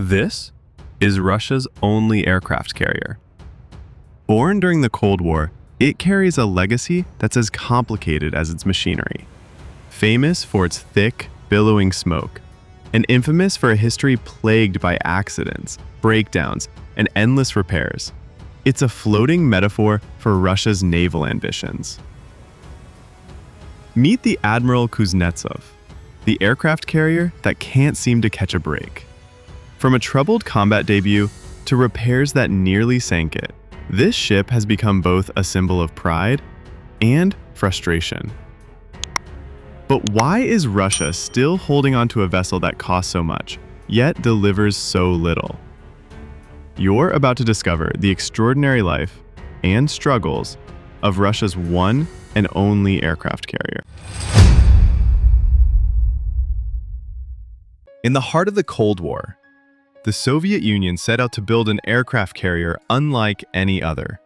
This is Russia's only aircraft carrier. Born during the Cold War, it carries a legacy that's as complicated as its machinery. Famous for its thick, billowing smoke, and infamous for a history plagued by accidents, breakdowns, and endless repairs, it's a floating metaphor for Russia's naval ambitions. Meet the Admiral Kuznetsov, the aircraft carrier that can't seem to catch a break. From a troubled combat debut to repairs that nearly sank it, this ship has become both a symbol of pride and frustration. But why is Russia still holding onto a vessel that costs so much, yet delivers so little? You're about to discover the extraordinary life and struggles of Russia's one and only aircraft carrier. In the heart of the Cold War, the Soviet Union set out to build an aircraft carrier unlike any other.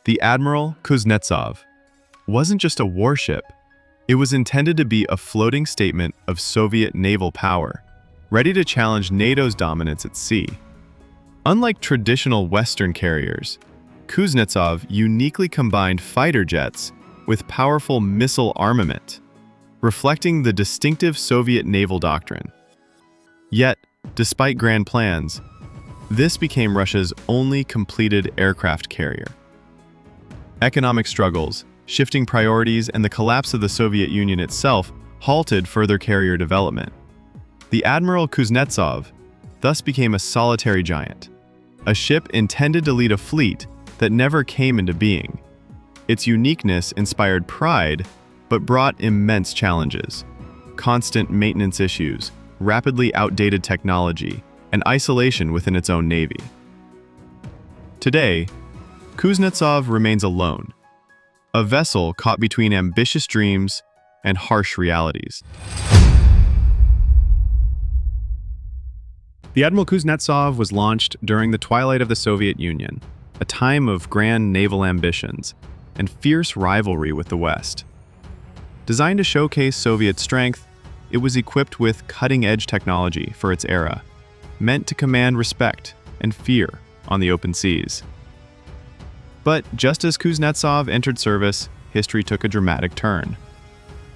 The Admiral Kuznetsov wasn't just a warship. It was intended to be a floating statement of Soviet naval power, ready to challenge NATO's dominance at sea. Unlike traditional Western carriers, Kuznetsov uniquely combined fighter jets with powerful missile armament, reflecting the distinctive Soviet naval doctrine. Yet, despite grand plans, this became Russia's only completed aircraft carrier. Economic struggles, shifting priorities, and the collapse of the Soviet Union itself halted further carrier development. The Admiral Kuznetsov thus became a solitary giant, a ship intended to lead a fleet that never came into being. Its uniqueness inspired pride, but brought immense challenges: constant maintenance issues, rapidly outdated technology, and isolation within its own navy. Today, Kuznetsov remains alone, a vessel caught between ambitious dreams and harsh realities. The Admiral Kuznetsov was launched during the twilight of the Soviet Union, a time of grand naval ambitions and fierce rivalry with the West. Designed to showcase Soviet strength, it was equipped with cutting-edge technology for its era, meant to command respect and fear on the open seas. But just as Kuznetsov entered service, history took a dramatic turn.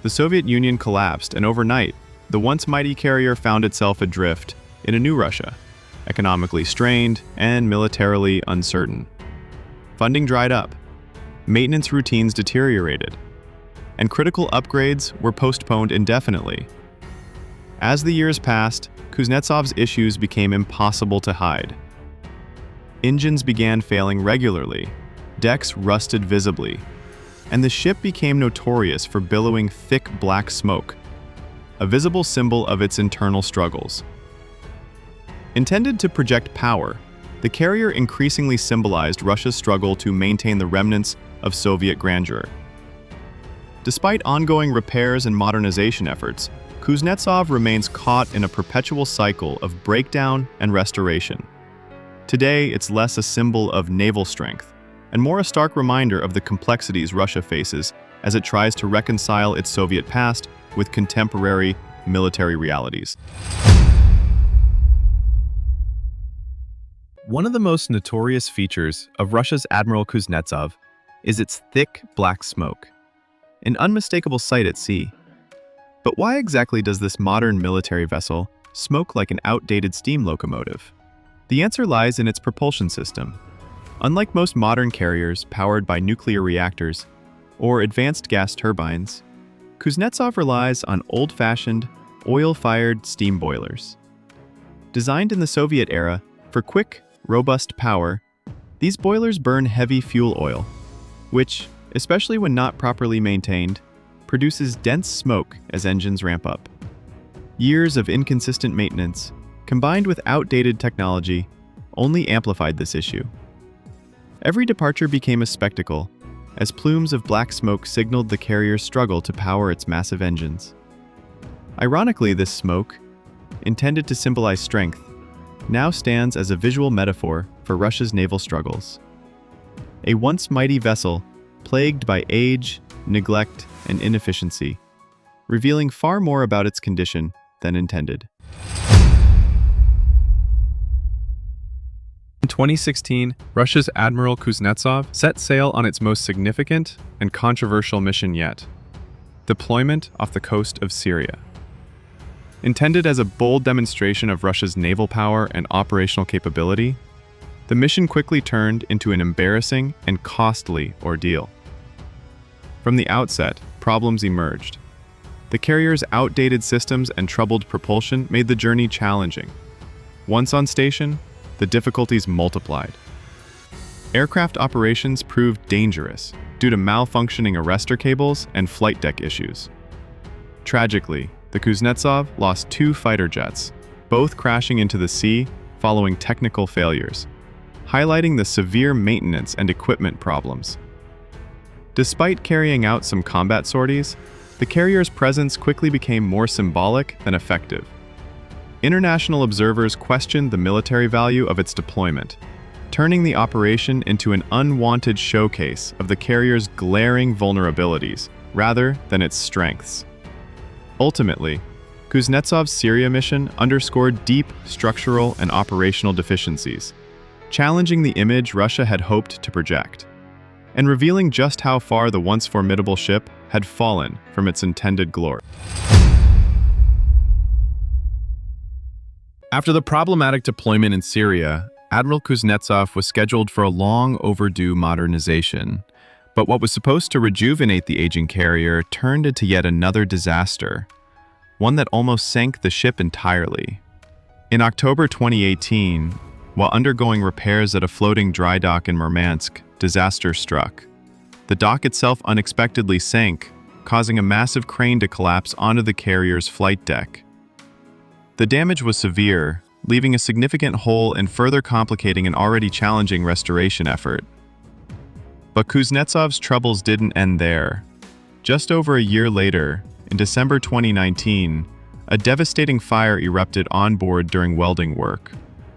The Soviet Union collapsed, and overnight, the once mighty carrier found itself adrift in a new Russia, economically strained and militarily uncertain. Funding dried up, maintenance routines deteriorated, and critical upgrades were postponed indefinitely. As the years passed, Kuznetsov's issues became impossible to hide. Engines began failing regularly, decks rusted visibly, and the ship became notorious for billowing thick black smoke, a visible symbol of its internal struggles. Intended to project power, the carrier increasingly symbolized Russia's struggle to maintain the remnants of Soviet grandeur. Despite ongoing repairs and modernization efforts, Kuznetsov remains caught in a perpetual cycle of breakdown and restoration. Today, it's less a symbol of naval strength and more a stark reminder of the complexities Russia faces as it tries to reconcile its Soviet past with contemporary military realities. One of the most notorious features of Russia's Admiral Kuznetsov is its thick black smoke, an unmistakable sight at sea. But why exactly does this modern military vessel smoke like an outdated steam locomotive? The answer lies in its propulsion system. Unlike most modern carriers powered by nuclear reactors or advanced gas turbines, Kuznetsov relies on old-fashioned, oil-fired steam boilers. Designed in the Soviet era for quick, robust power, these boilers burn heavy fuel oil, which, especially when not properly maintained, produces dense smoke as engines ramp up. Years of inconsistent maintenance, combined with outdated technology, only amplified this issue. Every departure became a spectacle, as plumes of black smoke signaled the carrier's struggle to power its massive engines. Ironically, this smoke, intended to symbolize strength, now stands as a visual metaphor for Russia's naval struggles. A once mighty vessel, plagued by age, neglect, and inefficiency, revealing far more about its condition than intended. 2016, Russia's Admiral Kuznetsov set sail on its most significant and controversial mission yet: deployment off the coast of Syria. Intended as a bold demonstration of Russia's naval power and operational capability, the mission quickly turned into an embarrassing and costly ordeal. From the outset, problems emerged. The carrier's outdated systems and troubled propulsion made the journey challenging. Once on station, the difficulties multiplied. Aircraft operations proved dangerous due to malfunctioning arrestor cables and flight deck issues. Tragically, the Kuznetsov lost 2 fighter jets, both crashing into the sea following technical failures, highlighting the severe maintenance and equipment problems. Despite carrying out some combat sorties, the carrier's presence quickly became more symbolic than effective. International observers questioned the military value of its deployment, turning the operation into an unwanted showcase of the carrier's glaring vulnerabilities rather than its strengths. Ultimately, Kuznetsov's Syria mission underscored deep structural and operational deficiencies, challenging the image Russia had hoped to project, and revealing just how far the once formidable ship had fallen from its intended glory. After the problematic deployment in Syria, Admiral Kuznetsov was scheduled for a long overdue modernization. But what was supposed to rejuvenate the aging carrier turned into yet another disaster, one that almost sank the ship entirely. In October 2018, while undergoing repairs at a floating dry dock in Murmansk, disaster struck. The dock itself unexpectedly sank, causing a massive crane to collapse onto the carrier's flight deck. The damage was severe, leaving a significant hole and further complicating an already challenging restoration effort. But Kuznetsov's troubles didn't end there. Just over a year later, in December 2019, a devastating fire erupted on board during welding work.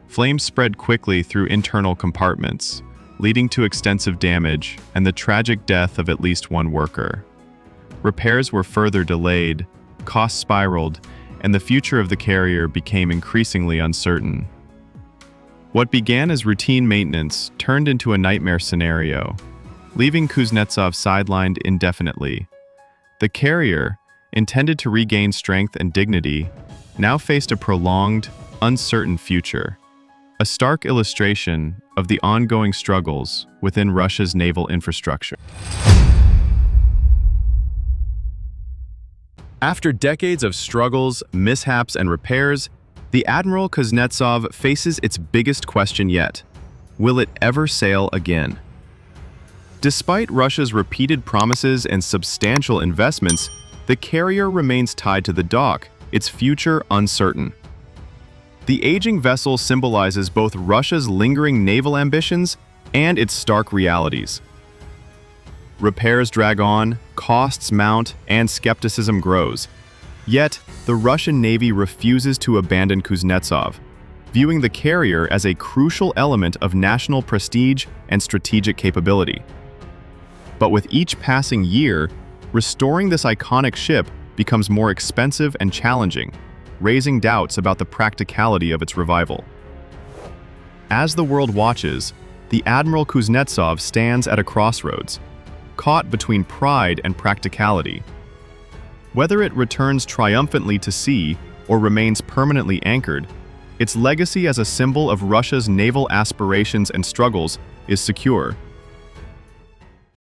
Flames spread quickly through internal compartments, leading to extensive damage and the tragic death of at least one worker. Repairs were further delayed, costs spiraled, and the future of the carrier became increasingly uncertain. What began as routine maintenance turned into a nightmare scenario, leaving Kuznetsov sidelined indefinitely. The carrier, intended to regain strength and dignity, now faced a prolonged, uncertain future, a stark illustration of the ongoing struggles within Russia's naval infrastructure. After decades of struggles, mishaps, and repairs, the Admiral Kuznetsov faces its biggest question yet: will it ever sail again? Despite Russia's repeated promises and substantial investments, the carrier remains tied to the dock, its future uncertain. The aging vessel symbolizes both Russia's lingering naval ambitions and its stark realities. Repairs drag on, costs mount, and skepticism grows. Yet, the Russian Navy refuses to abandon Kuznetsov, viewing the carrier as a crucial element of national prestige and strategic capability. But with each passing year, restoring this iconic ship becomes more expensive and challenging, raising doubts about the practicality of its revival. As the world watches, the Admiral Kuznetsov stands at a crossroads, caught between pride and practicality. Whether it returns triumphantly to sea or remains permanently anchored, its legacy as a symbol of Russia's naval aspirations and struggles is secure.